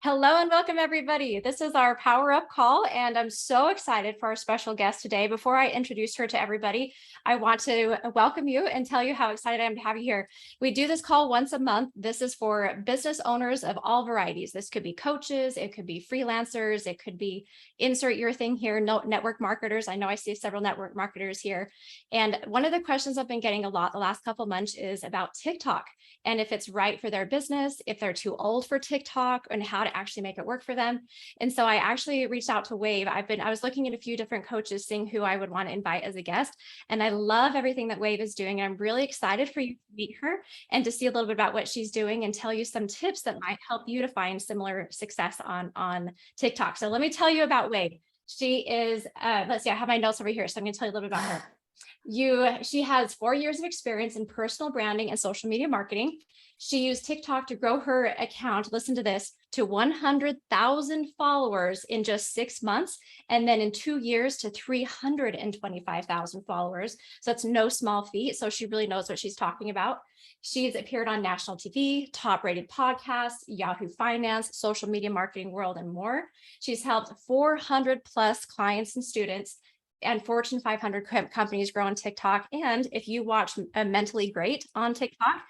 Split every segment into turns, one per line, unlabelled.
Hello and welcome, everybody. This is our Power Up call, and I'm so excited for our special guest today. Before I introduce her to everybody, I want to welcome you and tell you how excited I am to have you here. We do this call once a month. This is for business owners of all varieties. This could be coaches, it could be freelancers, it could be insert your thing here, network marketers. I know I see several network marketers here. And one of the questions I've been getting a lot the last couple of months is about TikTok and if it's right for their business, if they're too old for TikTok, and how to actually make it work for them. And so I actually reached out to Wave. I was looking at a few different coaches, seeing who I would want to invite as a guest. And I love everything that Wave is doing. And I'm really excited for you to meet her and to see a little bit about what she's doing and tell you some tips that might help you to find similar success on TikTok. So let me tell you about Wave. She is, let's see, I have my notes over here. So I'm going to tell you a little bit about her. She has 4 years of experience in personal branding and social media marketing. She used TikTok to grow her account, listen to this, to 100,000 followers in just 6 months. And then in 2 years to 325,000 followers. So that's no small feat. So she really knows what she's talking about. She's appeared on national TV, top rated podcasts, Yahoo Finance, Social Media Marketing World, and more. She's helped 400 plus clients and students and Fortune 500 companies grow on TikTok. And if you watch Mentally Great on TikTok,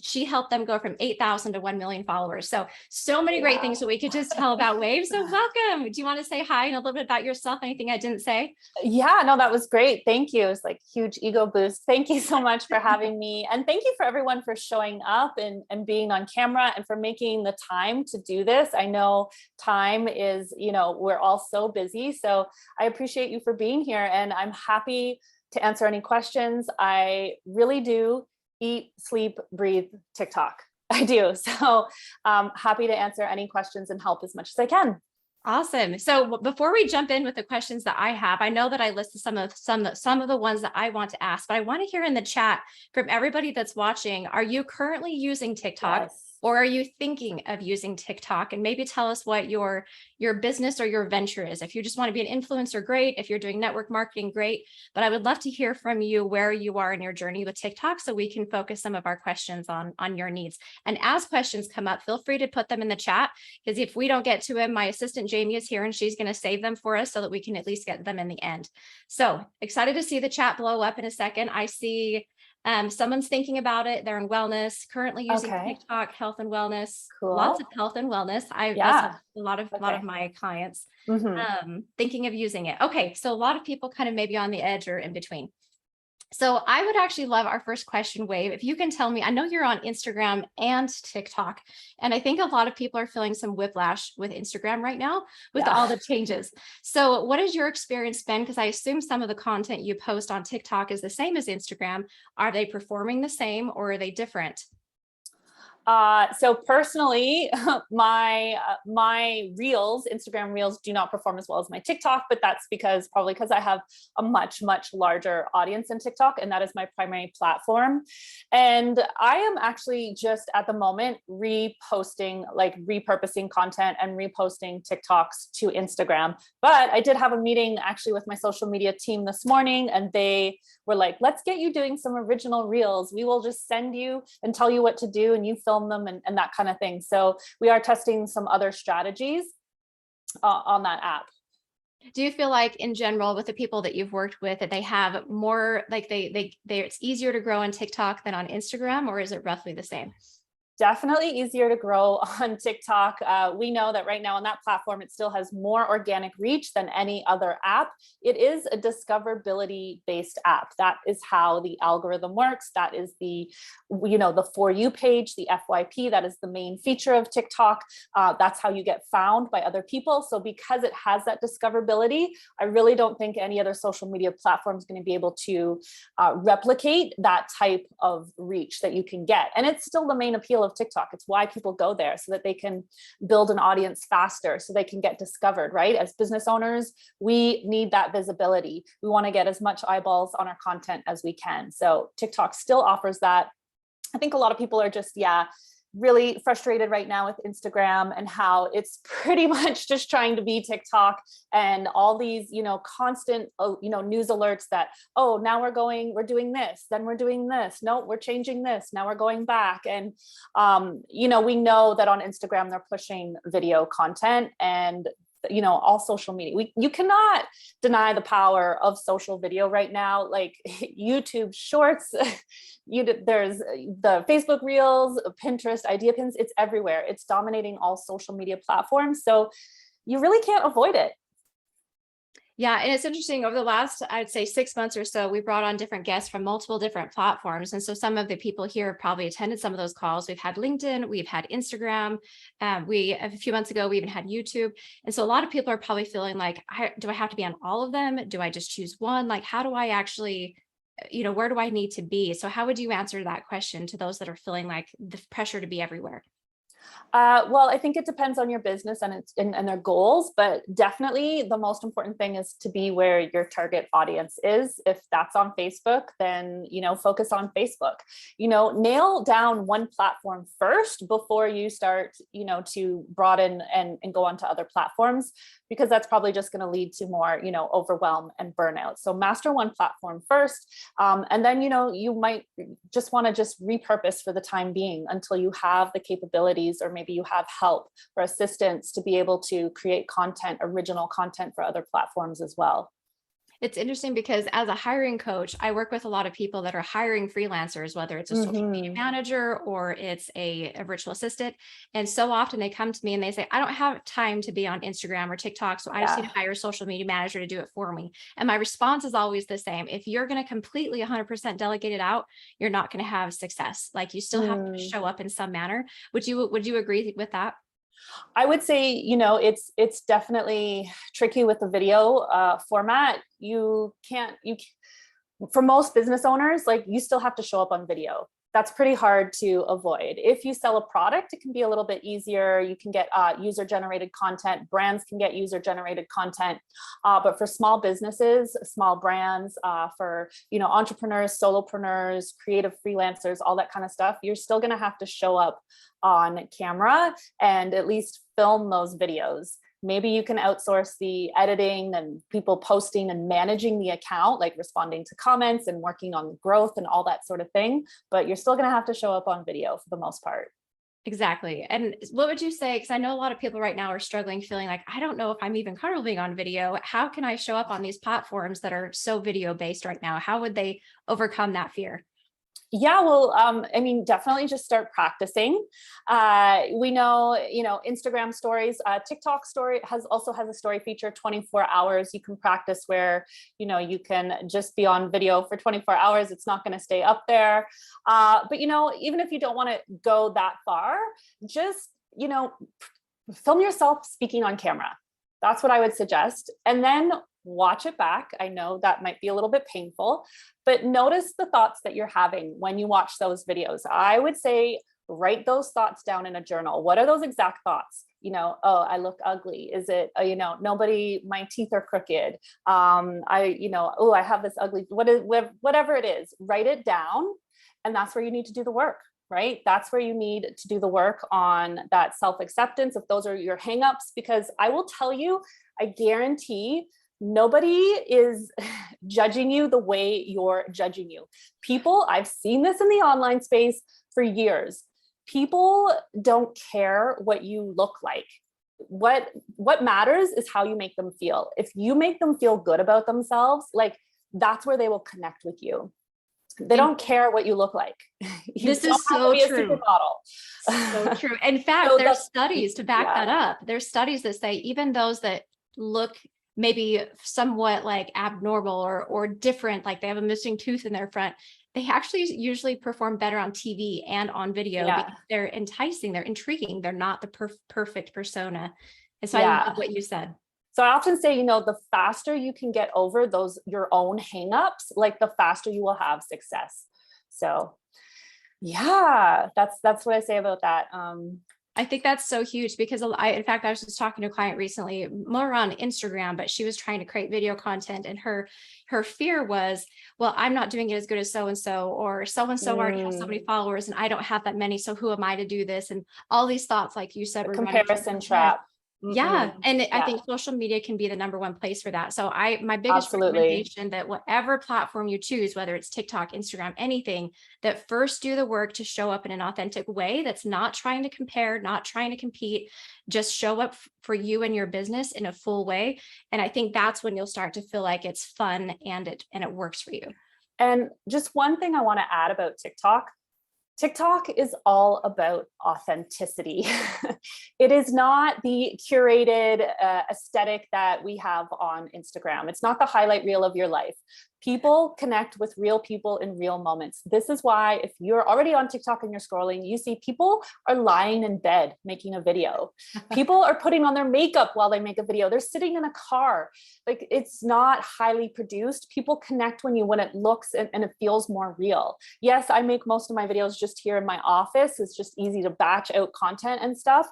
she helped them go from 8,000 to 1 million followers. So many great things that we could just tell about Wave. So welcome. Do you want to say hi and a little bit about yourself? Anything I didn't say?
Yeah, no, that was great. Thank you. It's like huge ego boost. Thank you so much for having me. And thank you for everyone for showing up and being on camera and for making the time to do this. I know time is, we're all so busy. So I appreciate you for being here. And I'm happy to answer any questions. I really do eat, sleep, breathe TikTok. I do. So happy to answer any questions and help as much as I can.
Awesome. So before we jump in with the questions that I have, I know that I listed some of the ones that I want to ask, but I want to hear in the chat from everybody that's watching, are you currently using TikTok?
Yes.
Or are you thinking of using TikTok? And maybe tell us what your business or your venture is. If you just want to be an influencer, great. If you're doing network marketing, great. But I would love to hear from you where you are in your journey with TikTok so we can focus some of our questions on your needs. And as questions come up, feel free to put them in the chat, because if we don't get to them, my assistant Jamie is here and she's going to save them for us so that we can at least get them in the end. So excited to see the chat blow up in a second. I see someone's thinking about it. They're in wellness, currently using TikTok, health and wellness.
Cool.
Lots of health and wellness. That's a lot of my clients thinking of using it. Okay, so a lot of people kind of maybe on the edge or in between. So I would actually love our first question, Wave. If you can tell me, I know you're on Instagram and TikTok, and I think a lot of people are feeling some whiplash with Instagram right now with all the changes. So what has your experience been? Because I assume some of the content you post on TikTok is the same as Instagram. Are they performing the same or are they different?
So personally, my reels, Instagram reels, do not perform as well as my TikTok, but that's probably because I have a much, much larger audience than TikTok, and that is my primary platform. And I am actually just at the moment repurposing content and reposting TikToks to Instagram. But I did have a meeting actually with my social media team this morning, and they were like, let's get you doing some original reels. We will just send you and tell you what to do, and you film them and that kind of thing. So we are testing some other strategies on that app.
Do you feel like in general with the people that you've worked with that they have more like it's easier to grow on TikTok than on Instagram, or is it roughly the same?
Definitely easier to grow on TikTok. We know that right now on that platform, it still has more organic reach than any other app. It is a discoverability based app. That is how the algorithm works. That is the For You page, the FYP, that is the main feature of TikTok. That's how you get found by other people. So because it has that discoverability, I really don't think any other social media platform is going to be able to replicate that type of reach that you can get. And it's still the main appeal of TikTok. It's why people go there, so that they can build an audience faster, so they can get discovered, right? As business owners, we need that visibility. We want to get as much eyeballs on our content as we can. So TikTok still offers that. I think a lot of people are just, really frustrated right now with Instagram and how it's pretty much just trying to be TikTok, and all these, constant, news alerts that, oh, now we're doing this, then we're doing this. No, we're changing this. Now we're going back. And, we know that on Instagram, they're pushing video content, and all social media. You cannot deny the power of social video right now, like YouTube Shorts, there's the Facebook Reels, Pinterest, Idea Pins, it's everywhere. It's dominating all social media platforms. So you really can't avoid it.
Yeah, and it's interesting, over the last, I'd say 6 months or so, we brought on different guests from multiple different platforms. And so some of the people here probably attended some of those calls. We've had LinkedIn, we've had Instagram. A few months ago, we even had YouTube. And so a lot of people are probably feeling like, do I have to be on all of them? Do I just choose one? Like, how do I actually, where do I need to be? So how would you answer that question to those that are feeling like the pressure to be everywhere?
Well, I think it depends on your business and their goals, but definitely the most important thing is to be where your target audience is. If that's on Facebook, then, focus on Facebook. Nail down one platform first before you start, to broaden and go on to other platforms, because that's probably just going to lead to more, overwhelm and burnout. So master one platform first. And then, you might just want to just repurpose for the time being until you have the capabilities, or maybe you have help or assistance to be able to create original content for other platforms as well.
It's interesting because as a hiring coach, I work with a lot of people that are hiring freelancers, whether it's a social media manager or it's a virtual assistant. And so often they come to me and they say, I don't have time to be on Instagram or TikTok, so I just need to hire a social media manager to do it for me. And my response is always the same. If you're going to completely 100% delegate it out, you're not going to have success. Like, you still have to show up in some manner. Would you agree with that?
I would say, it's definitely tricky with the video format. For most business owners, like, you still have to show up on video. That's pretty hard to avoid. If you sell a product, it can be a little bit easier. You can get user-generated content. Brands can get user-generated content. But for small businesses, small brands, for entrepreneurs, solopreneurs, creative freelancers, all that kind of stuff, you're still going to have to show up on camera and at least film those videos. Maybe you can outsource the editing and people posting and managing the account, like responding to comments and working on growth and all that sort of thing. But you're still going to have to show up on video for the most part.
Exactly. And what would you say? Because I know a lot of people right now are struggling, feeling like, I don't know if I'm even comfortable being on video. How can I show up on these platforms that are so video based right now? How would they overcome that fear?
Yeah, well, definitely just start practicing. We know, Instagram stories, TikTok story also has a story feature, 24 hours. You can practice where, you can just be on video for 24 hours. It's not going to stay up there. But, even if you don't want to go that far, just, film yourself speaking on camera. That's what I would suggest. And then watch it back. I know that might be a little bit painful, but notice the thoughts that you're having when you watch those videos. I would say, write those thoughts down in a journal. What are those exact thoughts? Oh, I look ugly. Is it, nobody, my teeth are crooked. I have this ugly, whatever it is, write it down. And that's where you need to do the work, right? That's where you need to do the work on that self-acceptance, if those are your hangups, because I will tell you, I guarantee nobody is judging you the way you're judging you. People, I've seen this in the online space for years. People don't care what you look like. What matters is how you make them feel. If you make them feel good about themselves, like, that's where they will connect with you. They don't care what you look like.
This is so true. So true. In fact, there's studies to back that up. There's studies that say even those that look maybe somewhat like abnormal or different, like they have a missing tooth in their front, they actually usually perform better on TV and on video because they're enticing, they're intriguing, they're not the perfect persona. And so I love what you said.
So I often say, the faster you can get over your own hangups, like, the faster you will have success. So yeah, that's what I say about that.
I think that's so huge because in fact, I was just talking to a client recently, more on Instagram, but she was trying to create video content, and her fear was, well, I'm not doing it as good as so and so, or so and so already has so many
Mm,
followers, and I don't have that many. So who am I to do this? And all these thoughts, like you said,
the
were running through
comparison
her head.
trap.
Yeah,
Mm-mm.
and I
Yeah,
think social media can be the number one place for that. So my biggest
absolutely.
recommendation that whatever platform you choose, whether it's TikTok, Instagram, anything, that first do the work to show up in an authentic way that's not trying to compare, not trying to compete, just show up for you and your business in a full way. And I think that's when you'll start to feel like it's fun and it works for you.
And just one thing I want to add about TikTok. TikTok is all about authenticity. It is not the curated aesthetic that we have on Instagram. It's not the highlight reel of your life. People connect with real people in real moments. This is why if you're already on TikTok and you're scrolling, you see people are lying in bed making a video. People are putting on their makeup while they make a video. They're sitting in a car. Like, it's not highly produced. People connect when it looks and it feels more real. Yes, I make most of my videos just here in my office. It's just easy to batch out content and stuff.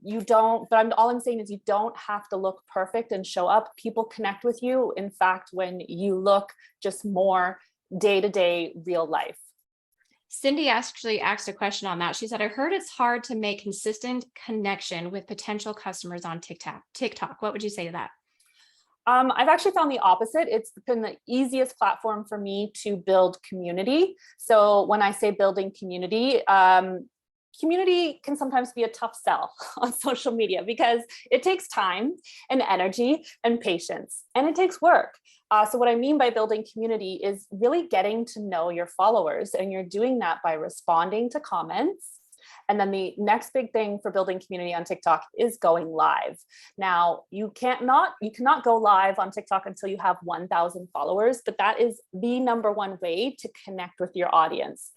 You don't, but all I'm saying is you don't have to look perfect and show up. People connect with you, in fact, when you look just more day-to-day real life.
Cindy actually asked a question on that. She said, I heard it's hard to make consistent connection with potential customers on TikTok. What would you say to that?
I've actually found the opposite. It's been the easiest platform for me to build community. So when I say building community, community can sometimes be a tough sell on social media because it takes time and energy and patience, and it takes work. So what I mean by building community is really getting to know your followers, and you're doing that by responding to comments. And then the next big thing for building community on TikTok is going live. Now, you cannot go live on TikTok until you have 1,000 followers, but that is the number one way to connect with your audience.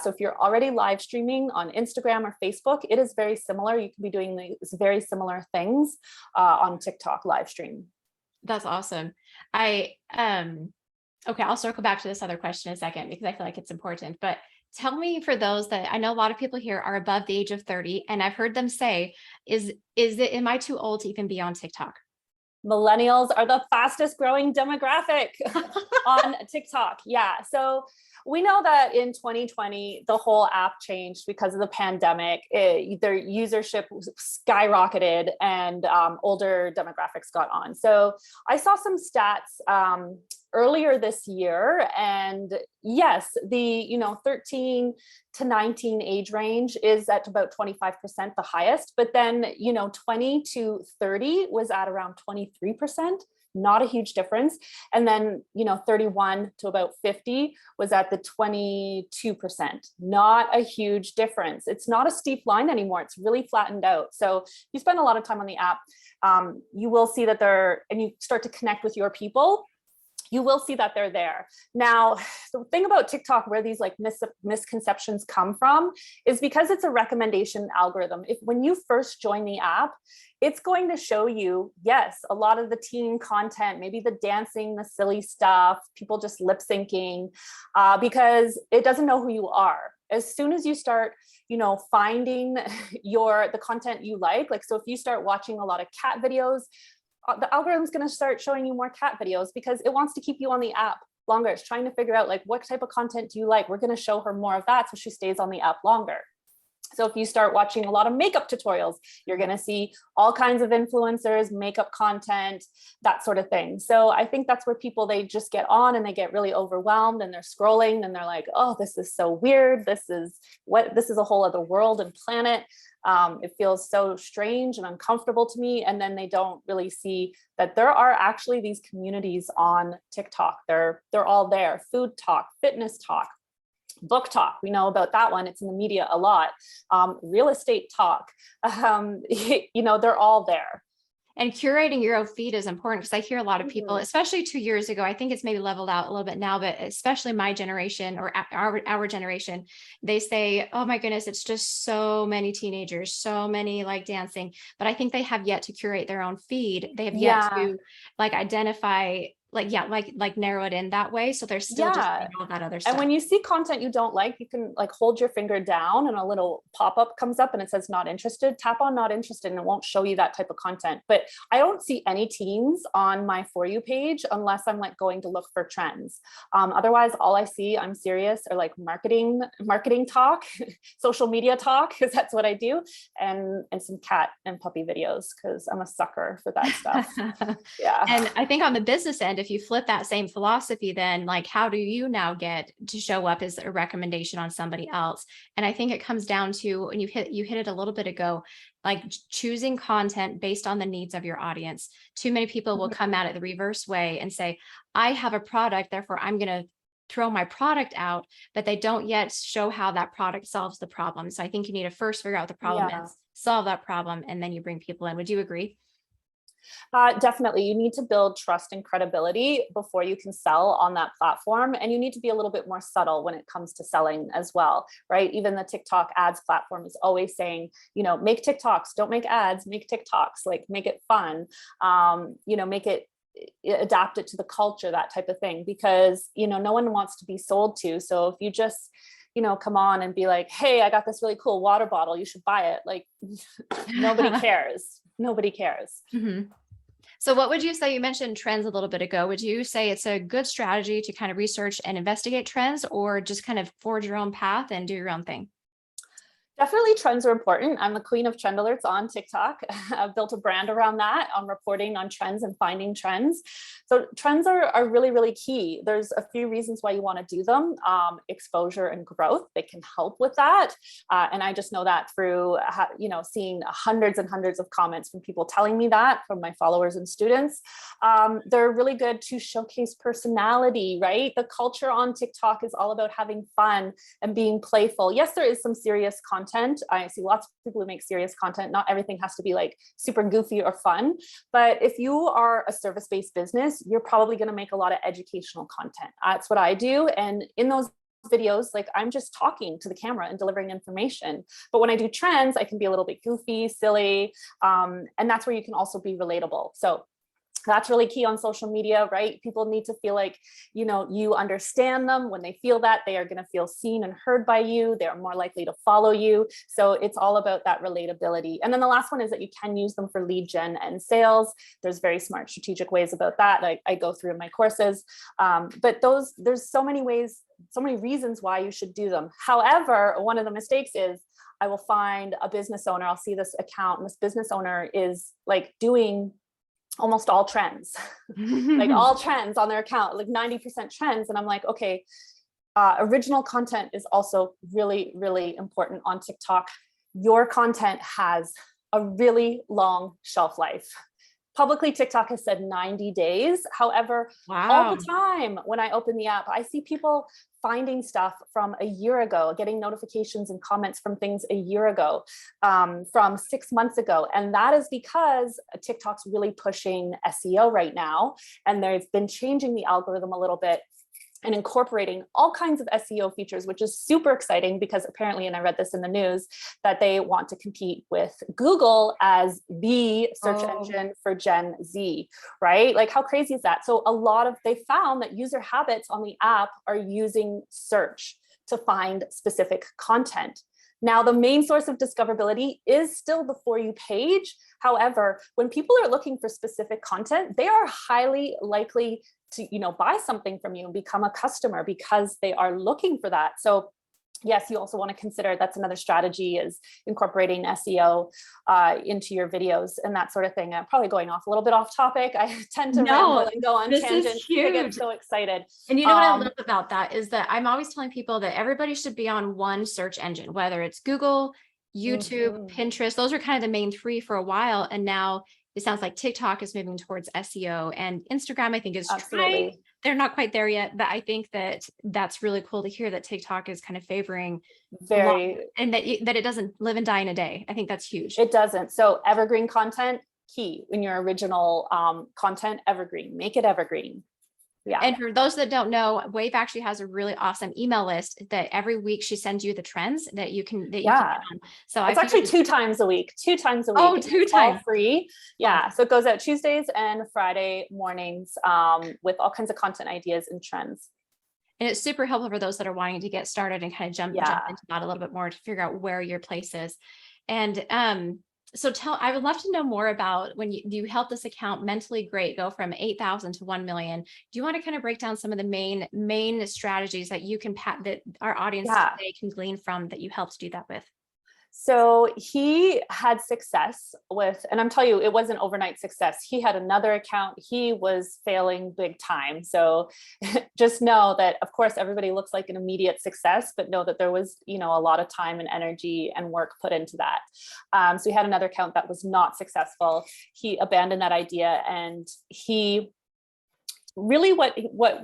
So if you're already live streaming on Instagram or Facebook, it is very similar. You can be doing these very similar things on TikTok live stream.
That's awesome. Okay, I'll circle back to this other question in a second because I feel like it's important. But tell me, for those that I know, a lot of people here are above the age of 30, and I've heard them say, am I too old to even be on TikTok?
Millennials are the fastest growing demographic on TikTok. Yeah. So we know that in 2020, the whole app changed because of the pandemic. Their usership skyrocketed, and older demographics got on. So I saw some stats earlier this year, and yes, the 13 to 19 age range is at about 25%, the highest, but then 20 to 30 was at around 23%. Not a huge difference. And then 31 to about 50 was at the 22%. Not a huge difference. It's not a steep line anymore. It's really flattened out. So if you spend a lot of time on the app, you will see that and you start to connect with your people, you will see that they're there. Now, the thing about TikTok where these like misconceptions come from is because it's a recommendation algorithm. When you first join the app, it's going to show you, yes, a lot of the teen content, maybe the dancing, the silly stuff, people just lip syncing, because it doesn't know who you are. As soon as you start, finding the content you like, so if you start watching a lot of cat videos, the algorithm's going to start showing you more cat videos because it wants to keep you on the app longer. It's trying to figure out what type of content do you like? We're going to show her more of that so she stays on the app longer. So if you start watching a lot of makeup tutorials, you're going to see all kinds of influencers, makeup content, that sort of thing. So I think that's where people, they just get on and they get really overwhelmed and they're scrolling and they're like, oh, this is so weird. This is a whole other world and planet. It feels so strange and uncomfortable to me. And then they don't really see that there are actually these communities on TikTok. They're all there. Food talk, fitness talk, book talk. We know about that one. It's in the media a lot. Real estate talk. They're all there.
And curating your own feed is important because I hear a lot of people,
Mhm.
especially 2 years ago, I think it's maybe leveled out a little bit now, but especially my generation or our generation, they say, oh my goodness, it's just so many teenagers, so many like dancing, but I think they have yet to curate their own feed. They have yet
Yeah.
to identify like narrow it in that way. So they're still just
Yeah.
doing all that other
And
stuff.
when you see content you don't like, you can like hold your finger down and a little pop-up comes up and it says not interested. Tap on not interested and it won't show you that type of content. But I don't see any teens on my For You page unless I'm like going to look for trends. Otherwise, all I see, I'm serious, are like marketing talk, social media talk, because that's what I do, and some cat and puppy videos because I'm a sucker for that stuff. Yeah.
And I think on the business end, if you flip that same philosophy, then like, how do you now get to show up as a recommendation on somebody else? And I think it comes down to, and you hit it a little bit ago, like choosing content based on the needs of your audience. Too many people will come at it the reverse way and say, I have a product, therefore I'm going to throw my product out, but they don't yet show how that product solves the problem. So I think you need to first figure out what the problem
Yeah.
is, solve that problem, and then you bring people in. Would you agree?
Definitely. You need to build trust and credibility before you can sell on that platform. And you need to be a little bit more subtle when it comes to selling as well, right? Even the TikTok ads platform is always saying, make TikToks, don't make ads, make TikToks, like make it fun, make it, adapt it to the culture, that type of thing, because, no one wants to be sold to. So if you just, come on and be like, hey, I got this really cool water bottle, you should buy it. Like nobody cares. Nobody cares.
Mm-hmm. So what would you say? You mentioned trends a little bit ago. Would you say it's a good strategy to kind of research and investigate trends, or just kind of forge your own path and do your own thing?
Definitely trends are important. I'm the queen of trend alerts on TikTok. I've built a brand around that, on reporting on trends and finding trends. So trends are really, really key. There's a few reasons why you want to do them. Exposure and growth, they can help with that. And I just know that through, seeing hundreds and hundreds of comments from people telling me that, from my followers and students. They're really good to showcase personality, right? The culture on TikTok is all about having fun and being playful. Yes, there is some serious content. I see lots of people who make serious content. Not everything has to be like super goofy or fun. But if you are a service-based business, you're probably going to make a lot of educational content. That's what I do. And in those videos, like I'm just talking to the camera and delivering information. But when I do trends, I can be a little bit goofy, silly. And that's where you can also be relatable. So that's really key on social media, right? People need to feel like, you understand them. When they feel that, they are going to feel seen and heard by you. They're more likely to follow you. So it's all about that relatability. And then the last one is that you can use them for lead gen and sales. There's very smart strategic ways about that. I go through in my courses. But there's so many ways, so many reasons why you should do them. However, one of the mistakes is I will find a business owner, I'll see this account, and this business owner is like doing almost all trends, like all trends on their account, like 90% trends. And I'm like, okay, original content is also really, really important on TikTok. Your content has a really long shelf life. Publicly, TikTok has said 90 days. However, all the time when I open the app, I see people finding stuff from a year ago, getting notifications and comments from things a year ago, from 6 months ago. And that is because TikTok's really pushing SEO right now. And they've been changing the algorithm a little bit and incorporating all kinds of SEO features, which is super exciting because apparently, and I read this in the news, that they want to compete with Google as the search engine for Gen Z, right? Like how crazy is that? So they found that user habits on the app are using search to find specific content. Now, the main source of discoverability is still the For You page. However, when people are looking for specific content, they are highly likely to, buy something from you and become a customer because they are looking for that. So yes, you also want to consider, that's another strategy, is incorporating SEO into your videos and that sort of thing. I'm probably going off a little bit off topic. I tend to ramble and go on tangents. I get so excited.
And you know what I love about that is that I'm always telling people that everybody should be on one search engine, whether it's Google, YouTube, Pinterest. Those are kind of the main three for a while. And now it sounds like TikTok is moving towards SEO, and Instagram, I think, is trying. They're not quite there yet, but I think that's really cool to hear that TikTok is kind of favoring and that it doesn't live and die in a day. I think that's huge.
It doesn't. So evergreen content, key in your original content, evergreen, make it evergreen. Yeah.
And for those that don't know, Wave actually has a really awesome email list that every week she sends you the trends that you can get
Yeah.
on. So
It's
if
actually
you,
two times a week, two times a week.
oh, two
It's all
times.
free.
Wow.
Yeah. So it goes out Tuesdays and Friday mornings with all kinds of content ideas and trends.
And it's super helpful for those that are wanting to get started and kind of jump into that a little bit more to figure out where your place is. And so I would love to know more about when you helped this account Mentally Great go from 8,000 to 1 million. Do you want to kind of break down some of the main strategies that you can that our audience today can glean from that you helped do that with?
So he had success with, and I'm telling you, it wasn't overnight success. He had another account. He was failing big time. So just know that, of course, everybody looks like an immediate success, but know that there was, a lot of time and energy and work put into that. So he had another account that was not successful. He abandoned that idea, and he really what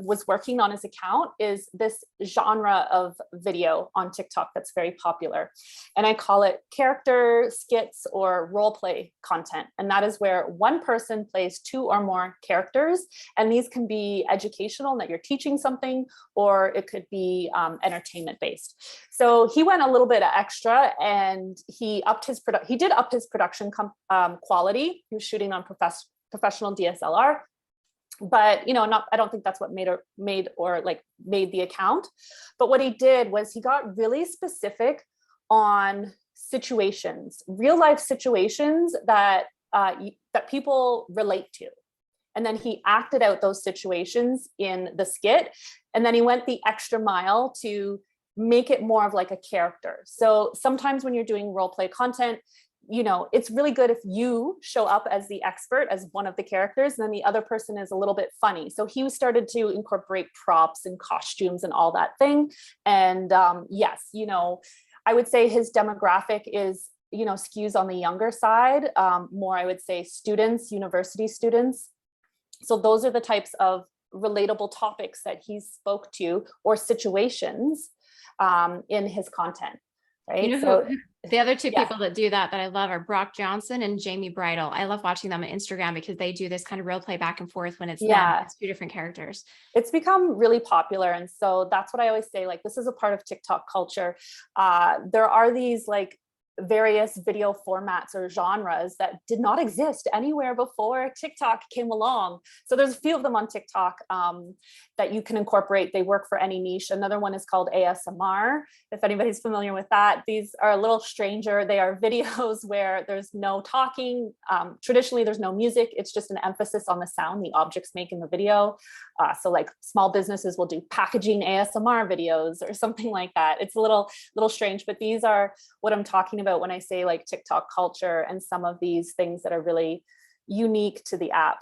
was working on his account is this genre of video on TikTok that's very popular. And I call it character skits or role play content. And that is where one person plays two or more characters. And these can be educational, that you're teaching something, or it could be entertainment based. So he went a little bit extra, and he did up his production quality. He was shooting on professional DSLR. But I don't think that's what made the account. But what he did was he got really specific on situations, real life situations that people relate to. And then he acted out those situations in the skit. And then he went the extra mile to make it more of like a character. So sometimes when you're doing role play content, it's really good if you show up as the expert, as one of the characters, and then the other person is a little bit funny. So he started to incorporate props and costumes and all that thing. And yes, I would say his demographic is, skews on the younger side, more, I would say, students, university students. So those are the types of relatable topics that he spoke to, or situations in his content. Right.
The other two people that do that I love are Brock Johnson and Jamie Bridle. I love watching them on Instagram because they do this kind of role play back and forth when it's them. It's two different characters.
It's become really popular. And so that's what I always say, like, this is a part of TikTok culture. There are these various video formats or genres that did not exist anywhere before TikTok came along. So there's a few of them on TikTok that you can incorporate. They work for any niche. Another one is called ASMR. If anybody's familiar with that, these are a little stranger. They are videos where there's no talking. Traditionally, there's no music. It's just an emphasis on the sound the objects make in the video. So like small businesses will do packaging ASMR videos or something like that. It's a little strange, but these are what I'm talking about when I say like TikTok culture and some of these things that are really unique to the app.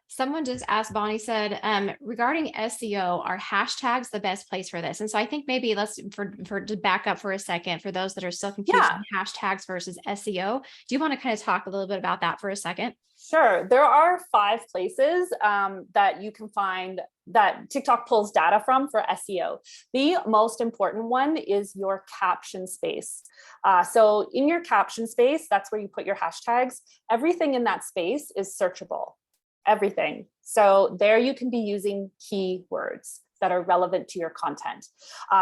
Someone just asked, Bonnie said, regarding SEO, are hashtags the best place for this? And so I think maybe to back up for a second, for those that are still confused on hashtags versus SEO, do you want to kind of talk a little bit about that for a second?
Sure. There are 5 places that you can find that TikTok pulls data from for SEO. The most important one is your caption space. So in your caption space, that's where you put your hashtags. Everything in that space is searchable. Everything. So there you can be using keywords that are relevant to your content.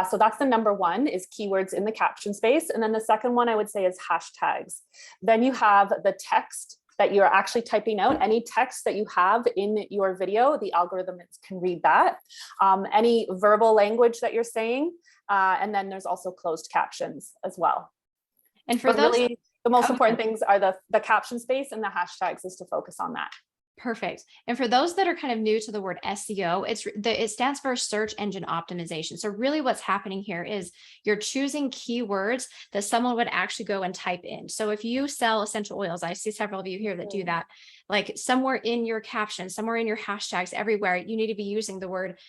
So that's the number one, is keywords in the caption space. And then the second one I would say is hashtags. Then you have the text that you're actually typing out. Any text that you have in your video, the algorithm can read that. Any verbal language that you're saying. And then there's also closed captions as well.
And for those,
really, the most important things are the caption space and the hashtags, is to focus on that.
Perfect. And for those that are kind of new to the word SEO, it stands for search engine optimization. So really what's happening here is you're choosing keywords that someone would actually go and type in. So if you sell essential oils, I see several of you here that do that, like somewhere in your caption, somewhere in your hashtags, everywhere, you need to be using the word,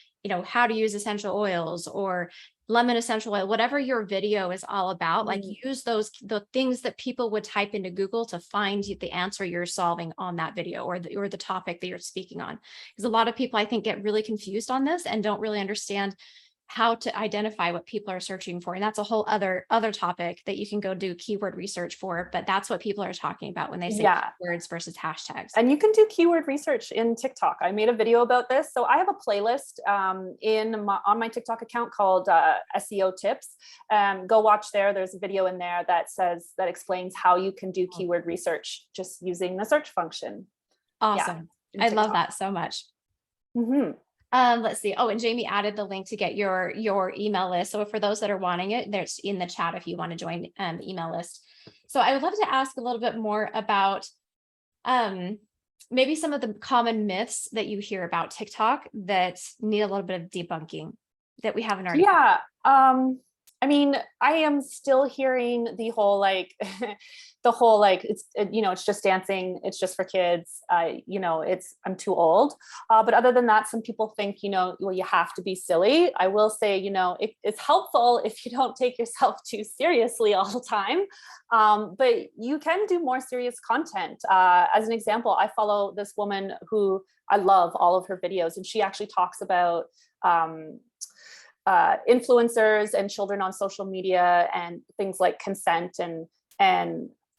how to use essential oils or lemon essential oil, whatever your video is all about, like use the things that people would type into Google to find the answer you're solving on that video or the topic that you're speaking on. Because a lot of people, I think, get really confused on this and don't really understand how to identify what people are searching for. And that's a whole other topic that you can go do keyword research for, but that's what people are talking about when they say
Yeah.
keywords versus hashtags.
And you can do keyword research in TikTok. I made a video about this. So I have a playlist on my TikTok account called SEO tips. Go watch there. There's a video in there that explains how you can do keyword research just using the search function.
Awesome. I love that so much.
Mm-hmm.
Let's see. Oh, and Jamie added the link to get your email list. So for those that are wanting it, there's in the chat if you want to join email list. So I would love to ask a little bit more about maybe some of the common myths that you hear about TikTok that need a little bit of debunking that we haven't already.
Yeah. I mean, I am still hearing the whole it's just dancing, it's just for kids, I'm too old. But other than that, some people think, well, you have to be silly. I will say, it's helpful if you don't take yourself too seriously all the time. But you can do more serious content. As an example, I follow this woman who I love all of her videos, and she actually talks about influencers and children on social media and things like consent and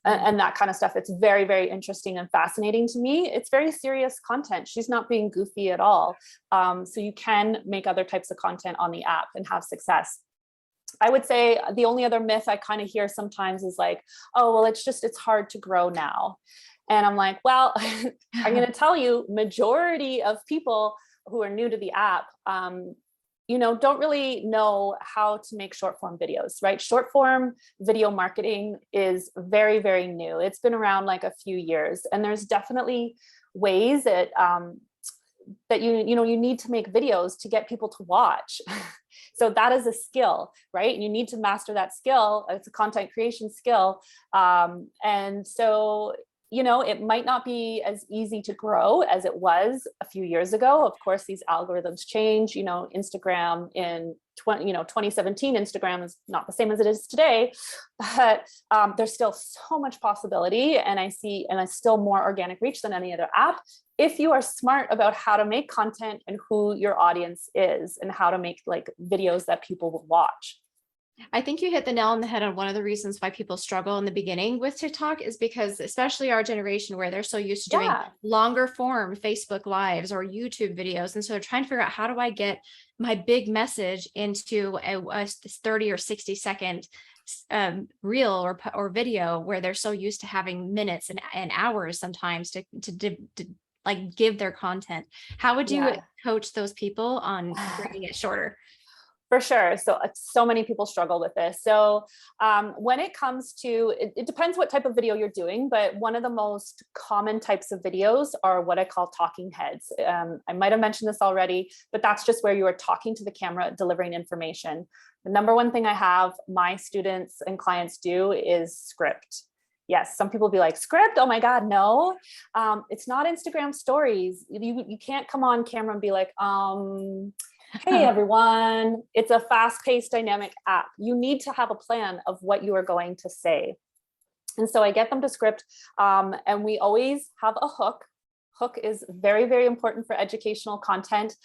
that kind of stuff. It's very, very interesting and fascinating to me. It's very serious content. She's not being goofy at all. So you can make other types of content on the app and have success. I would say the only other myth I kind of hear sometimes is like, oh, well, it's hard to grow now. And I'm like, well, I'm going to tell you, majority of people who are new to the app, don't really know how to make short form videos, right? Short form video marketing is very, very new. It's been around like a few years, and there's definitely ways that you need to make videos to get people to watch. So that is a skill, right? You need to master that skill. It's a content creation skill. And so it might not be as easy to grow as it was a few years ago. Of course, these algorithms change. Instagram in 2017, Instagram is not the same as it is today, but there's still so much possibility, and I still more organic reach than any other app. If you are smart about how to make content and who your audience is, and how to make like videos that people will watch.
I think you hit the nail on the head on one of the reasons why people struggle in the beginning with TikTok is because, especially our generation, where they're so used to doing longer form Facebook lives or YouTube videos. And so they're trying to figure out, how do I get my big message into a 30 or 60 second reel or video, where they're so used to having minutes and hours sometimes to like give their content. How would you coach those people on bringing it shorter?
For sure. So many people struggle with this. So when it comes to, it depends what type of video you're doing, but one of the most common types of videos are what I call talking heads. I might have mentioned this already, but that's just where you are talking to the camera, delivering information. The number one thing I have my students and clients do is script. Yes, some people be like, script? Oh my God, no. It's not Instagram stories. You can't come on camera and be like, hey everyone, it's a fast-paced dynamic app. You need to have a plan of what you are going to say. And so I get them to script, and we always have a hook. Hook is very, very important for educational content,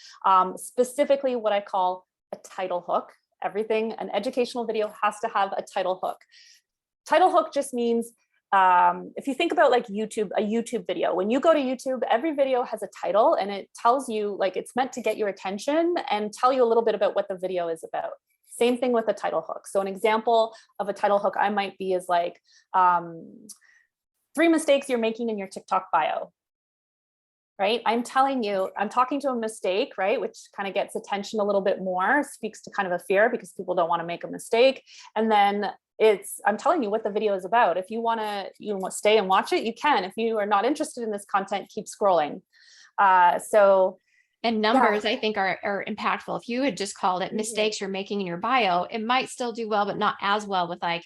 specifically what I call a title hook. An educational video has to have a title hook. Title hook just means, if you think about like a YouTube video, when you go to YouTube, every video has a title, and it tells you, like, it's meant to get your attention and tell you a little bit about what the video is about. Same thing with a title hook. So an example of a title hook I might be is like, 3 mistakes you're making in your TikTok bio. Right? I'm telling you, I'm talking to a mistake, right? Which kind of gets attention a little bit more, speaks to kind of a fear because people don't want to make a mistake. And then I'm telling you what the video is about. If you want to stay and watch it, you can. If you are not interested in this content, keep scrolling.
And numbers, I think, are impactful. If you had just called it mistakes you're making in your bio, it might still do well, but not as well with like,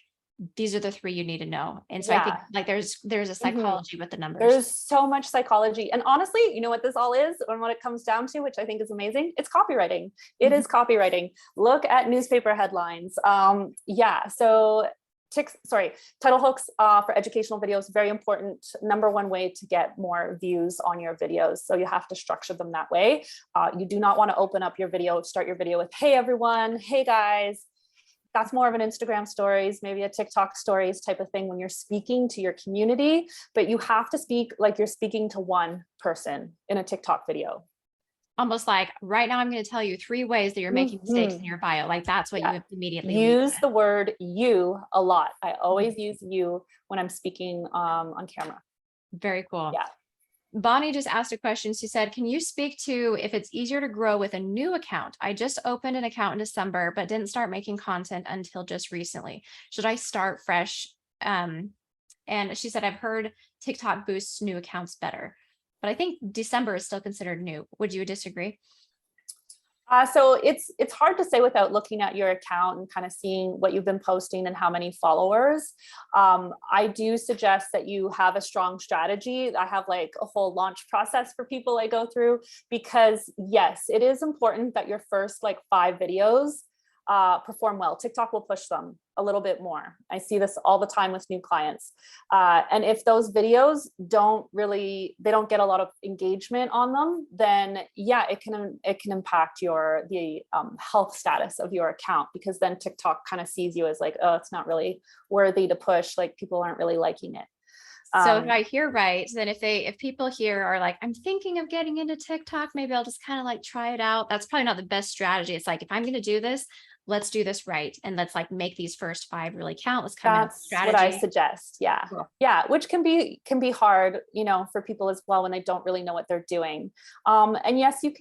these are the 3 you need to know. And so I think like there's a psychology with the numbers.
There's so much psychology. And honestly, you know what this all is and what it comes down to, which I think is amazing? It's copywriting. It is copywriting. Look at newspaper headlines. So title hooks for educational videos, very important. Number one way to get more views on your videos. So you have to structure them that way. You do not want to open up your video, start your video with, hey everyone, hey guys. That's more of an Instagram stories, maybe a TikTok stories type of thing when you're speaking to your community, but you have to speak like you're speaking to one person in a TikTok video.
Almost like right now I'm going to tell you 3 ways that you're making mistakes in your bio. Like that's what you immediately
use the word you a lot. I always use you when I'm speaking on camera.
Very cool.
Yeah.
Bonnie just asked a question. She said, can you speak to if it's easier to grow with a new account? I just opened an account in December, but didn't start making content until just recently. Should I start fresh? And she said, I've heard TikTok boosts new accounts better, but I think December is still considered new. Would you disagree?
So it's hard to say without looking at your account and kind of seeing what you've been posting and how many followers. I do suggest that you have a strong strategy. I have like a whole launch process for people I go through, because yes, it is important that your first like 5 videos perform well. TikTok will push them a little bit more. I see this all the time with new clients. And if those videos they don't get a lot of engagement on them, then yeah, it can impact the health status of your account, because then TikTok kind of sees you as like, oh, it's not really worthy to push. Like people aren't really liking it.
So if I hear right, then if people here are like, I'm thinking of getting into TikTok, maybe I'll just kind of like try it out. That's probably not the best strategy. It's like, if I'm going to do this, let's do this right. And let's like make these first 5 really count. Let's come in with strategy.
That's what I suggest. Yeah. Cool. Yeah. Which can be hard, for people as well, when they don't really know what they're doing. And yes, you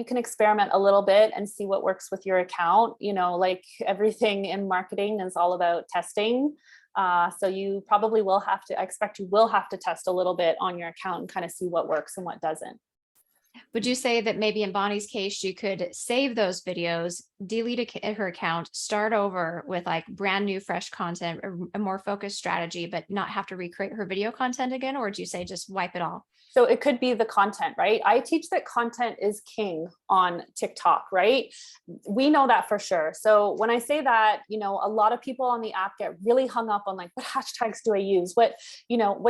can experiment a little bit and see what works with your account. Like everything in marketing is all about testing. So you probably I expect you will have to test a little bit on your account and kind of see what works and what doesn't.
Would you say that maybe in Bonnie's case, she could save those videos, delete her account, start over with like brand new, fresh content, a more focused strategy, but not have to recreate her video content again? Or would you say just wipe it all?
So it could be the content, right? I teach that content is king on TikTok, right? We know that for sure. So when I say that, a lot of people on the app get really hung up on like, what hashtags do I use? What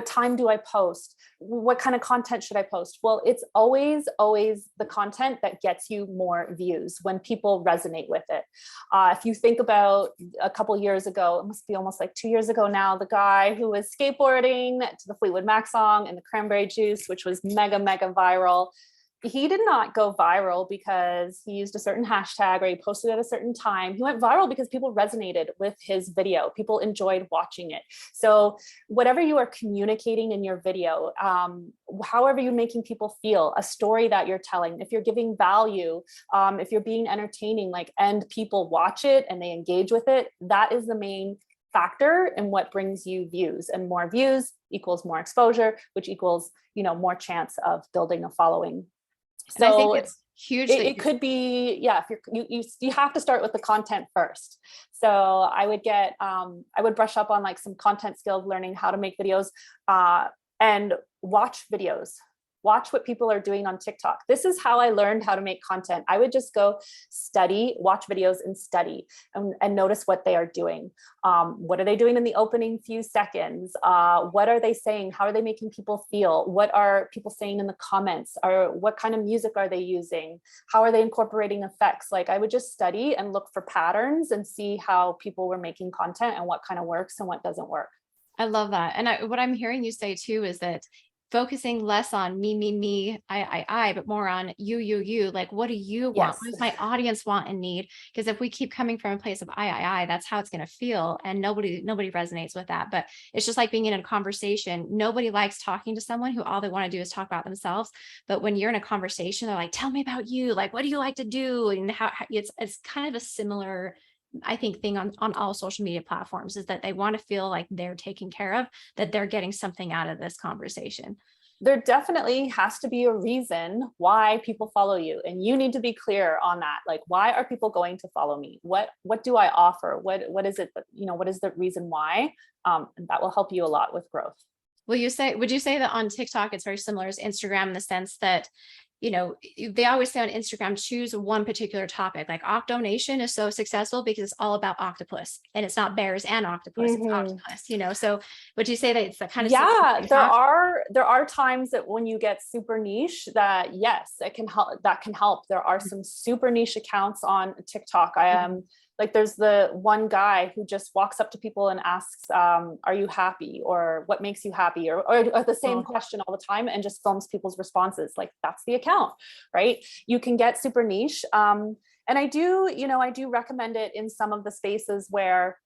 time do I post? What kind of content should I post? Well, it's always the content that gets you more views when people resonate with it. If you think about a couple years ago, it must be almost like 2 years ago now, the guy who was skateboarding to the Fleetwood Mac song and the cranberry juice, which was mega viral. He did not go viral because he used a certain hashtag or he posted at a certain time. He went viral because people resonated with his video. People enjoyed watching it. So whatever you are communicating in your video, however you're making people feel, a story that you're telling, if you're giving value, if you're being entertaining, and people watch it and they engage with it, that is the main factor in what brings you views, and more views equals more exposure, which equals, more chance of building a following.
So I think it's huge.
It could be, yeah, if you have to start with the content first. So I would brush up on like some content skills, learning how to make videos, and watch videos. Watch what people are doing on TikTok. This is how I learned how to make content. I would just go watch videos and study and notice what they are doing. What are they doing in the opening few seconds? What are they saying? How are they making people feel? What are people saying in the comments? Or what kind of music are they using? How are they incorporating effects? Like I would just study and look for patterns and see how people were making content and what kind of works and what doesn't work.
I love that. And what I'm hearing you say too is that focusing less on me, I, but more on you, like, what do you want?
Yes.
What does my audience want and need? Because if we keep coming from a place of I, that's how it's going to feel. And nobody resonates with that. But it's just like being in a conversation. Nobody likes talking to someone who all they want to do is talk about themselves. But when you're in a conversation, they're like, tell me about you. Like, what do you like to do? And how it's kind of a similar, I think, thing on all social media platforms, is that they want to feel like they're taken care of, that they're getting something out of this conversation.
There definitely has to be a reason why people follow you, and you need to be clear on that. Like, why are people going to follow me? What do I offer? What is it that, what is the reason why? And that will help you a lot with growth.
Would you say that on TikTok, it's very similar as Instagram in the sense that they always say on Instagram, choose one particular topic. Like Octonation is so successful because it's all about octopus, and it's not bears and octopus, it's
Mhm.
octopus. So would you say that it's the kind of same with
Yeah, there
TikTok?
are times that when you get super niche, that yes, it can help. That can help. There are some super niche accounts on TikTok. I
Mhm.
am like, there's the one guy who just walks up to people and asks, "Are you happy?" or "What makes you happy?" or the same
Cool.
question all the time, and just films people's responses. Like, that's the account, right? You can get super niche, and I do recommend it in some of the spaces where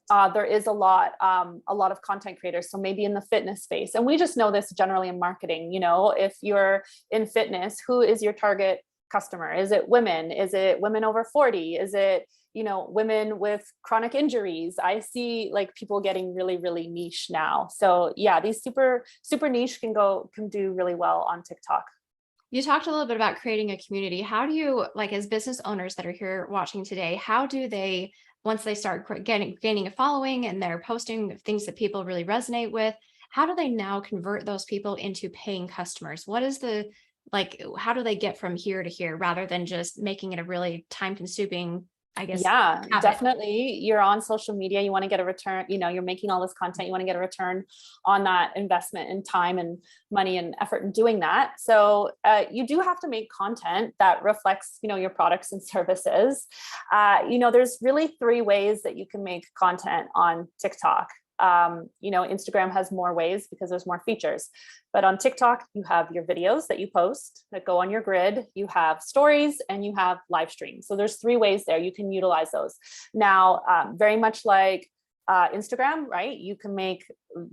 there is a lot of content creators. So maybe in the fitness space, and we just know this generally in marketing. If you're in fitness, who is your target customer? Is it women? Is it women over 40? Is it women with chronic injuries? I see like people getting really, really niche now. So yeah, these super super niche can do really well on TikTok.
You talked a little bit about creating a community. How do you, like, as business owners that are here watching today, how do they, once they start gaining a following and they're posting things that people really resonate with, how do they now convert those people into paying customers? What is the, like, how do they get from here to here rather than just making it a really time consuming, I guess,
Yeah,
habit?
definitely. You're on social media, you want to get a return, you're making all this content, you want to get a return on that investment in time and money and effort in doing that. So you do have to make content that reflects, your products and services. There's really three ways that you can make content on TikTok. Instagram has more ways because there's more features. But on TikTok, you have your videos that you post that go on your grid, you have stories, and you have live streams. So there's three ways there. You can utilize those. Now, very much like Instagram, right? You can make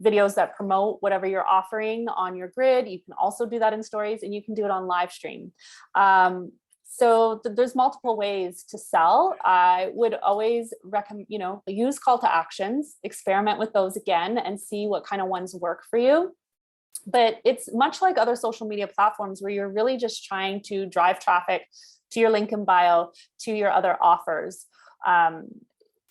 videos that promote whatever you're offering on your grid. You can also do that in stories, and you can do it on live stream. So there's multiple ways to sell. I would always recommend, use call to actions, experiment with those again, and see what kind of ones work for you. But it's much like other social media platforms where you're really just trying to drive traffic to your link in bio, to your other offers.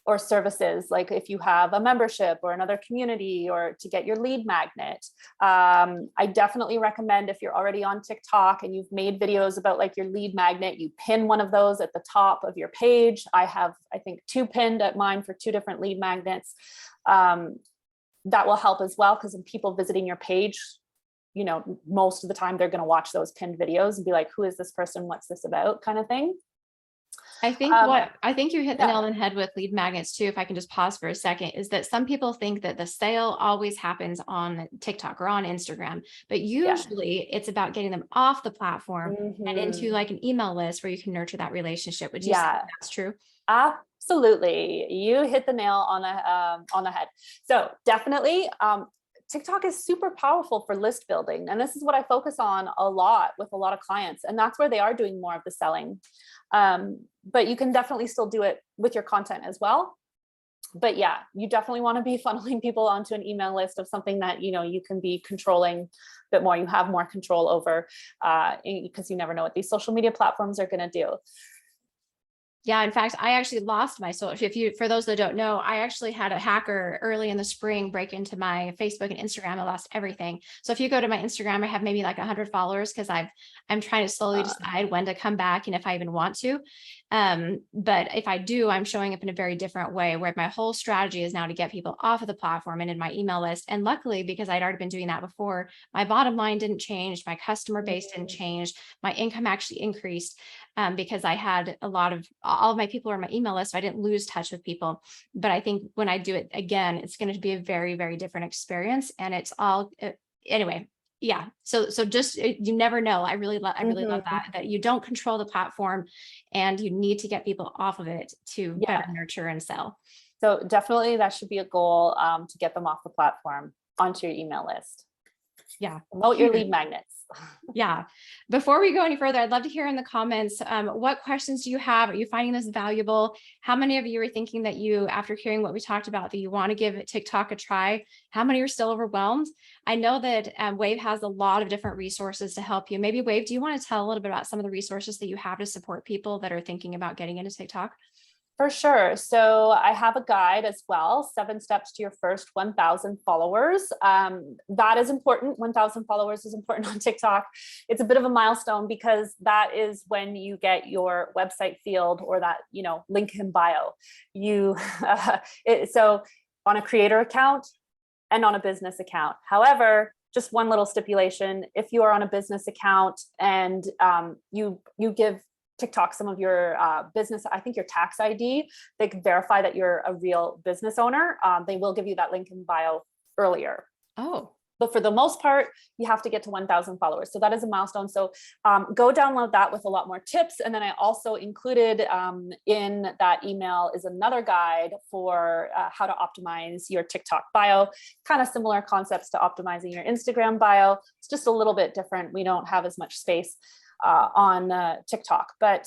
Or services, like if you have a membership or another community, or to get your lead magnet. I definitely recommend, if you're already on TikTok and you've made videos about like your lead magnet, you pin one of those at the top of your page. I have, I think, 2 pinned at mine for 2 different lead magnets. That will help as well, because when people visiting your page, most of the time they're going to watch those pinned videos and be like, who is this person? What's this about? Kind of thing.
I think you hit the nail
Yeah.
on the head with lead magnets too, if I can just pause for a second, is that some people think that the sale always happens on TikTok or on Instagram, but
Yeah.
usually it's about getting them off the platform and into
Mhm.
like an email list where you can nurture that relationship. Would you say
Yeah.
that's true?
Absolutely. You hit the nail on the head. So definitely, TikTok is super powerful for list building. And this is what I focus on a lot with a lot of clients. And that's where they are doing more of the selling. But you can definitely still do it with your content as well. But yeah, you definitely want to be funneling people onto an email list of something that, you can be controlling a bit more. You have more control over, because you never know what these social media platforms are going to do.
Yeah, in fact, I actually lost my social. For those that don't know, I actually had a hacker early in the spring break into my Facebook and Instagram. I lost everything. So if you go to my Instagram, I have maybe like 100 followers because I'm trying to slowly
Uh,
decide when to come back and if I even want to. But if I do, I'm showing up in a very different way, where my whole strategy is now to get people off of the platform and in my email list. And luckily, because I'd already been doing that before, my bottom line didn't change, my customer base didn't change, my income actually increased, because I had all of my people are on my email list. So I didn't lose touch with people. But I think when I do it again, it's going to be a very, very different experience. And it's all anyway. Yeah. So just you never know. I really love
mhm.
that you don't control the platform, and you need to get people off of it to better
Yeah.
nurture and sell.
So definitely that should be a goal, to get them off the platform onto your email list.
Yeah.
Promote your
Huge.
lead magnets.
Yeah. Before we go any further, I'd love to hear in the comments, what questions do you have? Are you finding this valuable? How many of you are thinking that after hearing what we talked about, that you want to give TikTok a try? How many are still overwhelmed? I know that Wave has a lot of different resources to help you. Maybe Wave, do you want to tell a little bit about some of the resources that you have to support people that are thinking about getting into TikTok?
For sure. So I have a guide as well, 7 steps to your first 1,000 followers. That is important. 1,000 followers is important on TikTok. It's a bit of a milestone because that is when you get your website field or that, link in bio. So on a creator account and on a business account. However, just one little stipulation, if you are on a business account and you give TikTok some of your business, I think your tax ID, they can verify that you're a real business owner. They will give you that link in bio earlier.
Oh.
But for the most part, you have to get to 1,000 followers. So that is a milestone. So go download that with a lot more tips. And then I also included in that email is another guide for how to optimize your TikTok bio, kind of similar concepts to optimizing your Instagram bio. It's just a little bit different. We don't have as much space on TikTok, but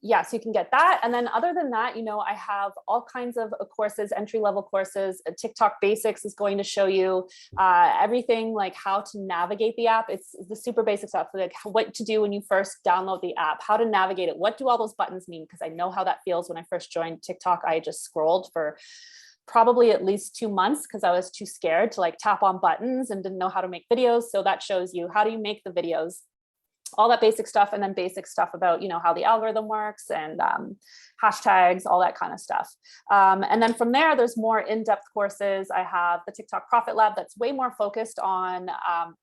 yeah, so you can get that. And then other than that, I have all kinds of courses, entry-level courses. TikTok Basics is going to show you everything like how to navigate the app. It's the super basic stuff, like what to do when you first download the app, how to navigate it. What do all those buttons mean? Because I know how that feels. When I first joined TikTok, I just scrolled for probably at least 2 months because I was too scared to like tap on buttons and didn't know how to make videos. So that shows you how do you make the videos, all that basic stuff, and then basic stuff about, how the algorithm works and hashtags, all that kind of stuff. And then from there, there's more in-depth courses. I have the TikTok Profit Lab that's way more focused on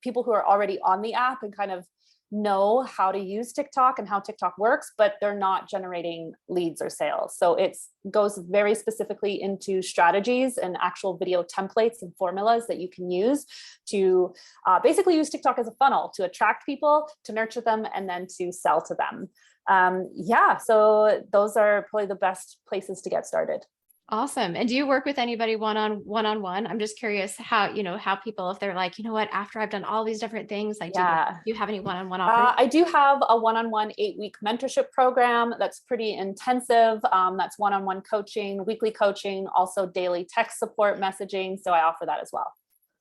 people who are already on the app and kind of know how to use TikTok and how TikTok works, but they're not generating leads or sales. So it goes very specifically into strategies and actual video templates and formulas that you can use to basically use TikTok as a funnel to attract people, to nurture them, and then to sell to them. Yeah, so those are probably the best places to get started.
Awesome. And do you work with anybody one-on-one? I'm just curious how, how people, if they're like, after I've done all these different things, like, do you have any one-on-one offers?
I do have a one-on-one 8-week mentorship program that's pretty intensive. That's one-on-one coaching, weekly coaching, also daily tech support messaging. So I offer that as well.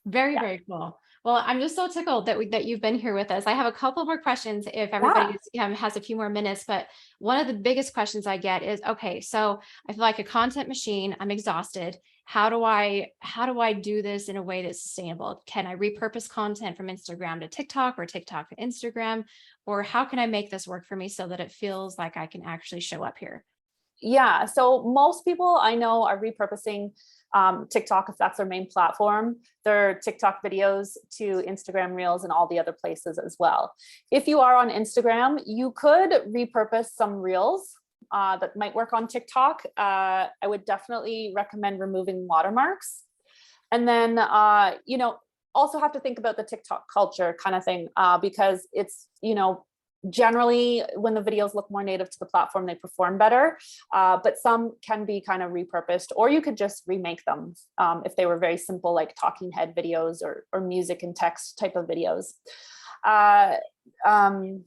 Very, very cool. Well, I'm just so tickled that you've been here with us. I have a couple more questions if everybody has a few more minutes, but one of the biggest questions I get is, okay, so I feel like a content machine, I'm exhausted. How do I do this in a way that's sustainable? Can I repurpose content from Instagram to TikTok or TikTok to Instagram? Or how can I make this work for me so that it feels like I can actually show up here?
Yeah, so most people I know are repurposing TikTok, if that's their main platform, their TikTok videos to Instagram Reels and all the other places as well. If you are on Instagram, you could repurpose some Reels that might work on TikTok. I would definitely recommend removing watermarks. And then, also have to think about the TikTok culture kind of thing, because it's, generally when the videos look more native to the platform, they perform better, but some can be kind of repurposed, or you could just remake them if they were very simple, like talking head videos or music and text type of videos. The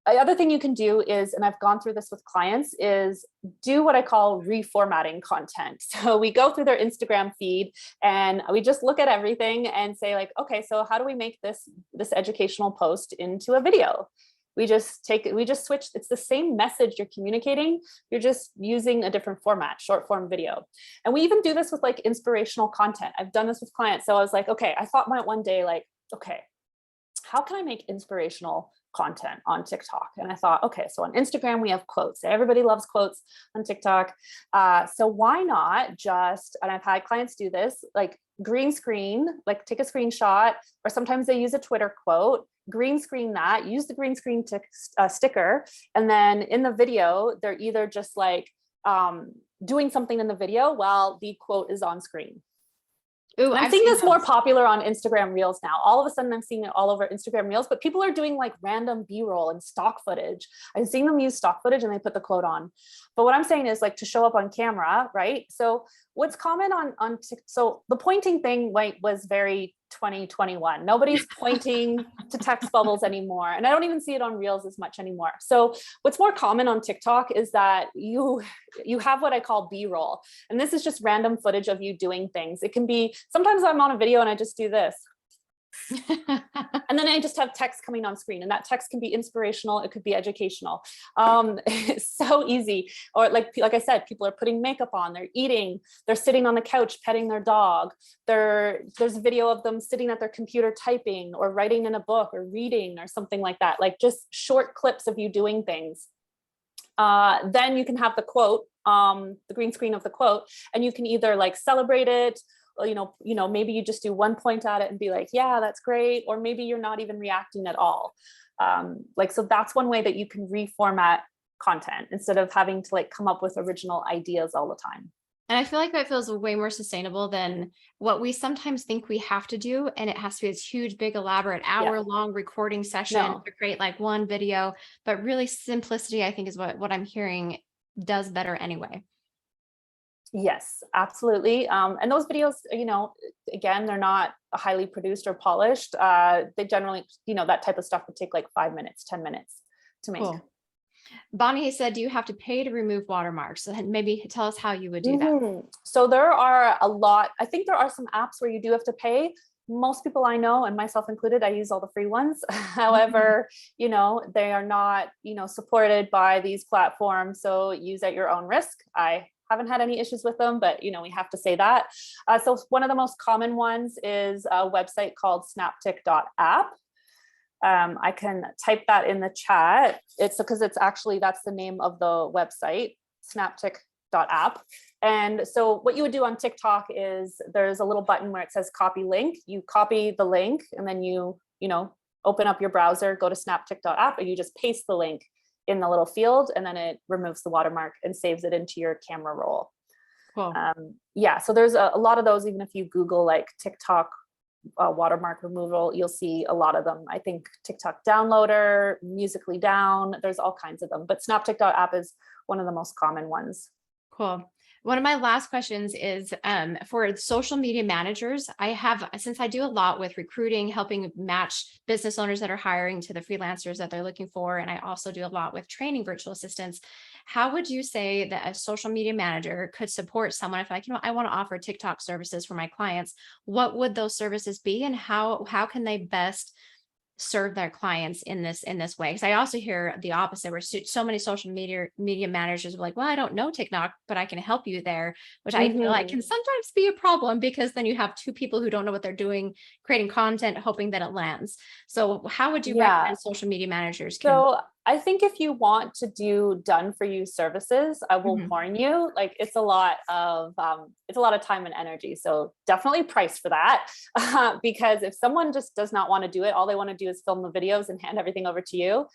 other thing you can do is, and I've gone through this with clients, is do what I call reformatting content. So we go through their Instagram feed and we just look at everything and say like, okay, so how do we make this educational post into a video? We just switch. It's the same message you're communicating. You're just using a different format, short form video. And we even do this with like inspirational content. I've done this with clients. So I was like, okay, I thought one day, like, okay, how can I make inspirational content on TikTok? And I thought, okay, so on Instagram, we have quotes. Everybody loves quotes on TikTok. So why not just, and I've had clients do this, like green screen, like take a screenshot, or sometimes they use a Twitter quote, green screen that, use the green screen sticker. And then in the video, they're either just like doing something in the video while the quote is on screen. Ooh, I'm seeing this more popular on Instagram Reels now. All of a sudden I'm seeing it all over Instagram Reels, but people are doing like random B-roll and stock footage. I'm seeing them use stock footage and they put the quote on. But what I'm saying is like to show up on camera, right? So what's common so the pointing thing was very 2021. Nobody's pointing to text bubbles anymore. And I don't even see it on Reels as much anymore. So what's more common on TikTok is that you have what I call B-roll. And this is just random footage of you doing things. It can be, sometimes I'm on a video and I just do this. And then I just have text coming on screen, and that text can be inspirational. It could be educational. It's so easy. Or like I said, people are putting makeup on, they're eating, they're sitting on the couch, petting their dog. There's a video of them sitting at their computer typing or writing in a book or reading or something like that. Like just short clips of you doing things. Then you can have the quote, the green screen of the quote, and you can either like celebrate it, or, maybe you just do one point at it and be like, yeah, that's great. Or maybe you're not even reacting at all. So that's one way that you can reformat content instead of having to like come up with original ideas all the time.
And I feel like that feels way more sustainable than what we sometimes think we have to do. And it has to be this huge, big, elaborate hour-long recording session to create like one video. But really simplicity, I think, is what I'm hearing does better anyway.
Yes, absolutely. And those videos, again, they're not highly produced or polished. They generally, that type of stuff would take like 5 minutes, 10 minutes to make.
Cool. Bonnie said, do you have to pay to remove watermarks? And maybe tell us how you would do that.
So there are I think there are some apps where you do have to pay. Most people I know, and myself included, I use all the free ones. However, they are not, supported by these platforms. So use at your own risk. I haven't had any issues with them, but we have to say that. So one of the most common ones is a website called snaptic.app. I can type that in the chat. It's because that's the name of the website, snaptic.app. And so what you would do on TikTok is there's a little button where it says copy link. You copy the link and then you open up your browser, go to snaptic.app, and you just paste the link in the little field, and then it removes the watermark and saves it into your camera roll.
Cool.
So there's a lot of those. Even if you Google like TikTok watermark removal, you'll see a lot of them. I think TikTok downloader, Musically Down, there's all kinds of them, but snaptic.app is one of the most common ones.
Cool. One of my last questions is for social media managers. Since I do a lot with recruiting, helping match business owners that are hiring to the freelancers that they're looking for, and I also do a lot with training virtual assistants. How would you say that a social media manager could support someone if I want to offer TikTok services for my clients? What would those services be, and how can they best serve their clients in this way? Because I also hear the opposite, where so many social media managers are like, well, I don't know TikTok, but I can help you there, which I feel like can sometimes be a problem, because then you have two people who don't know what they're doing, creating content, hoping that it lands. So how would you recommend social media managers
So I think if you want to do done for you services, I will warn you, like it's a lot of time and energy. So definitely price for that. Because if someone just does not want to do it, all they want to do is film the videos and hand everything over to you.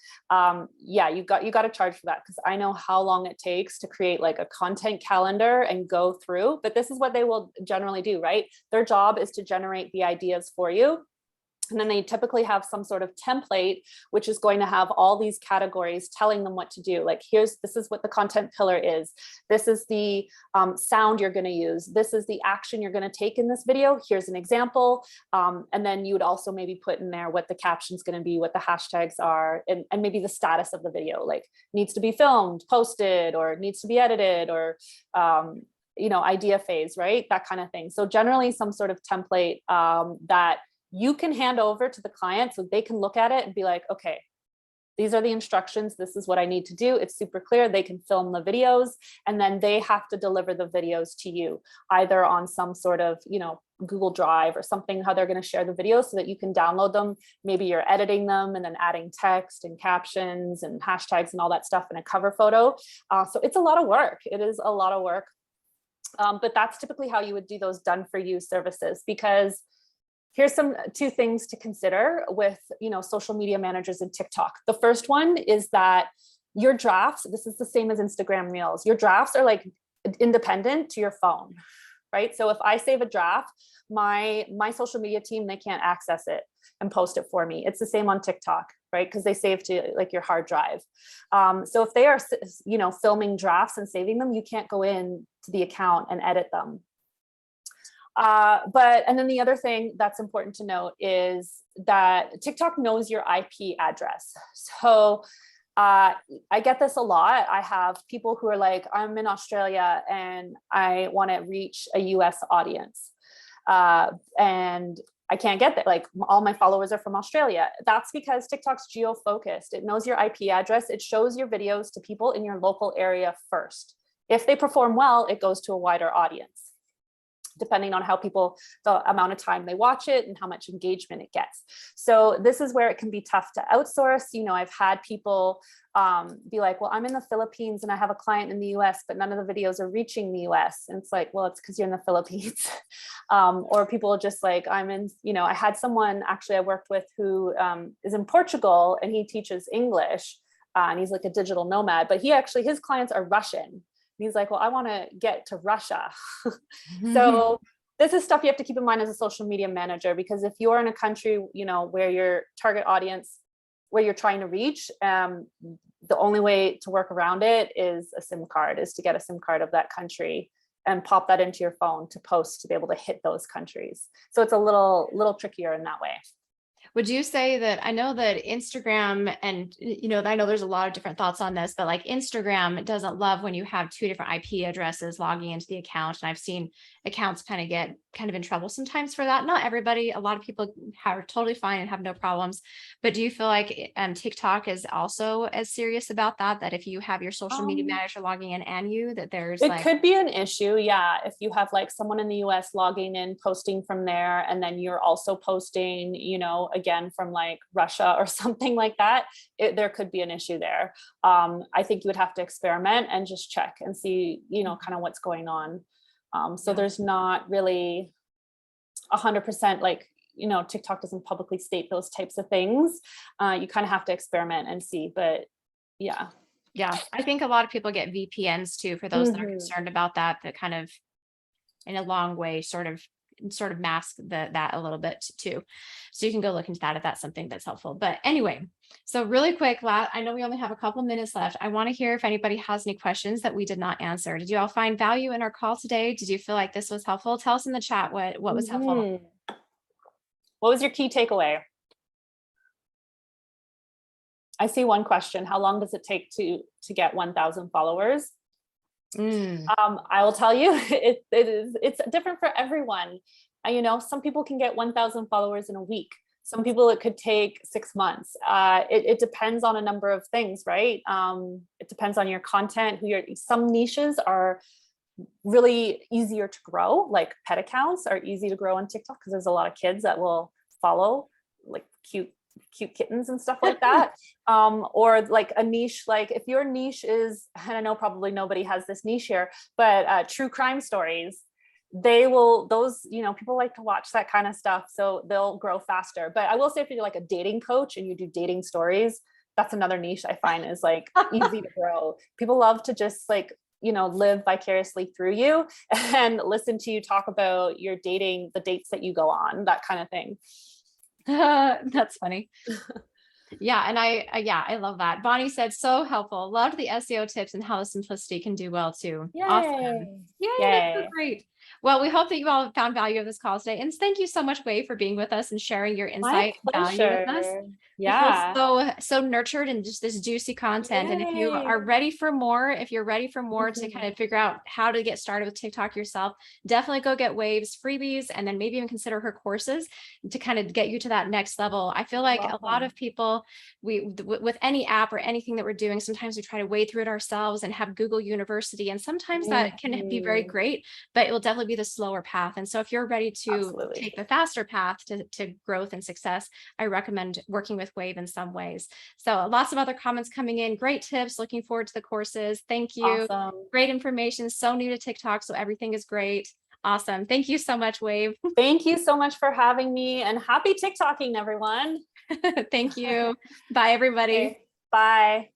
You got to charge for that, because I know how long it takes to create like a content calendar and go through, but this is what they will generally do, right? Their job is to generate the ideas for you. And then they typically have some sort of template, which is going to have all these categories telling them what to do. Like, this is what the content pillar is. This is the sound you're going to use. This is the action you're going to take in this video. Here's an example. And then you would also maybe put in there what the caption's going to be, what the hashtags are, and maybe the status of the video, like needs to be filmed, posted, or needs to be edited, or idea phase, right? That kind of thing. So generally some sort of template that you can hand over to the client so they can look at it and be like, okay, these are the instructions. This is what I need to do. It's super clear. They can film the videos, and then they have to deliver the videos to you, either on some sort of, Google Drive or something, how they're going to share the videos so that you can download them. Maybe you're editing them and then adding text and captions and hashtags and all that stuff in a cover photo. So it's a lot of work. It is a lot of work. But that's typically how you would do those done for you services, because here's two things to consider with, social media managers in TikTok. The first one is that your drafts, this is the same as Instagram Reels, your drafts are like independent to your phone, right? So if I save a draft, my social media team, they can't access it and post it for me. It's the same on TikTok, right? Because they save to like your hard drive. So if they are, filming drafts and saving them, you can't go in to the account and edit them. And then the other thing that's important to note is that TikTok knows your IP address. So I get this a lot. I have people who are like, I'm in Australia and I want to reach a US audience. And I can't get that. Like all my followers are from Australia. That's because TikTok's geo-focused. It knows your IP address. It shows your videos to people in your local area first. If they perform well, it goes to a wider audience, depending on how people, the amount of time they watch it and how much engagement it gets. So this is where it can be tough to outsource. You know, I've had people be like, well, I'm in the Philippines and I have a client in the US, but none of the videos are reaching the US. And it's like, well, it's because you're in the Philippines. Or people just like, I'm in, you know, I had someone actually I worked with who is in Portugal and he teaches English and he's like a digital nomad, but his clients are Russian. He's like, well, I want to get to Russia. So this is stuff you have to keep in mind as a social media manager, because if you're in a country, you know, where your target audience, where you're trying to reach, the only way to work around it is to get a SIM card of that country and pop that into your phone to post to be able to hit those countries. So it's a little trickier in that way.
Would you say that, I know that Instagram, and you know, I know there's a lot of different thoughts on this, but like Instagram doesn't love when you have two different IP addresses logging into the account. And I've seen accounts get in trouble sometimes for that. Not everybody, a lot of people are totally fine and have no problems. But do you feel like TikTok is also as serious about that, that if you have your social media manager logging in and that there's
it could be an issue. Yeah. If you have like someone in the US logging in, posting from there, and then you're also posting, you know, again, from like Russia or something like that, there could be an issue there. I think you would have to experiment and just check and see, you know, kind of what's going on. There's not really 100% like, you know, TikTok doesn't publicly state those types of things. You kind of have to experiment and see, but yeah.
Yeah, I think a lot of people get VPNs too, for those that are concerned about that kind of in a long way sort of mask that a little bit too. So you can go look into that if that's something that's helpful. But anyway, so really quick, I know we only have a couple minutes left. I want to hear if anybody has any questions that we did not answer. Did you all find value in our call today? Did you feel like this was helpful? Tell us in the chat what was helpful.
What was your key takeaway? I see one question. How long does it take to get 1,000 followers? I will tell you, it's different for everyone. You know, some people can get 1,000 followers in a week. Some people it could take 6 months. It depends on a number of things, right? It depends on your content, some niches are really easier to grow, like pet accounts are easy to grow on TikTok because there's a lot of kids that will follow like cute kittens and stuff like that. Or like a niche, like if your niche is, and I know probably nobody has this niche here, but true crime stories, those, you know, people like to watch that kind of stuff, so they'll grow faster. But I will say, if you're like a dating coach and you do dating stories, that's another niche I find is like easy to grow. People love to just like, you know, live vicariously through you and listen to you talk about your dating, the dates that you go on, that kind of thing.
That's funny. Yeah. And I love that. Bonnie said, so helpful. Loved the SEO tips and how the simplicity can do well too.
Yay.
Awesome. Yay. That's so great. Well, we hope that you all found value of this call today. And thank you so much, Wade, for being with us and sharing your insight and value with us.
Yeah.
I feel so nurtured and just this juicy content. Yay. And if you are ready for more, to kind of figure out how to get started with TikTok yourself, definitely go get Wave's freebies and then maybe even consider her courses to kind of get you to that next level. I feel like a lot of people, with any app or anything that we're doing, sometimes we try to wade through it ourselves and have Google University. And sometimes that can be very great, but it will definitely be the slower path. And so if you're ready to take the faster path to growth and success, I recommend working with Wave in some ways. So lots of other comments coming in. Great tips. Looking forward to the courses. Thank you.
Awesome.
Great information. So new to TikTok, so everything is great. Awesome. Thank you so much, Wave.
Thank you so much for having me, and happy TikToking, everyone.
Thank you. Bye, everybody.
Okay. Bye.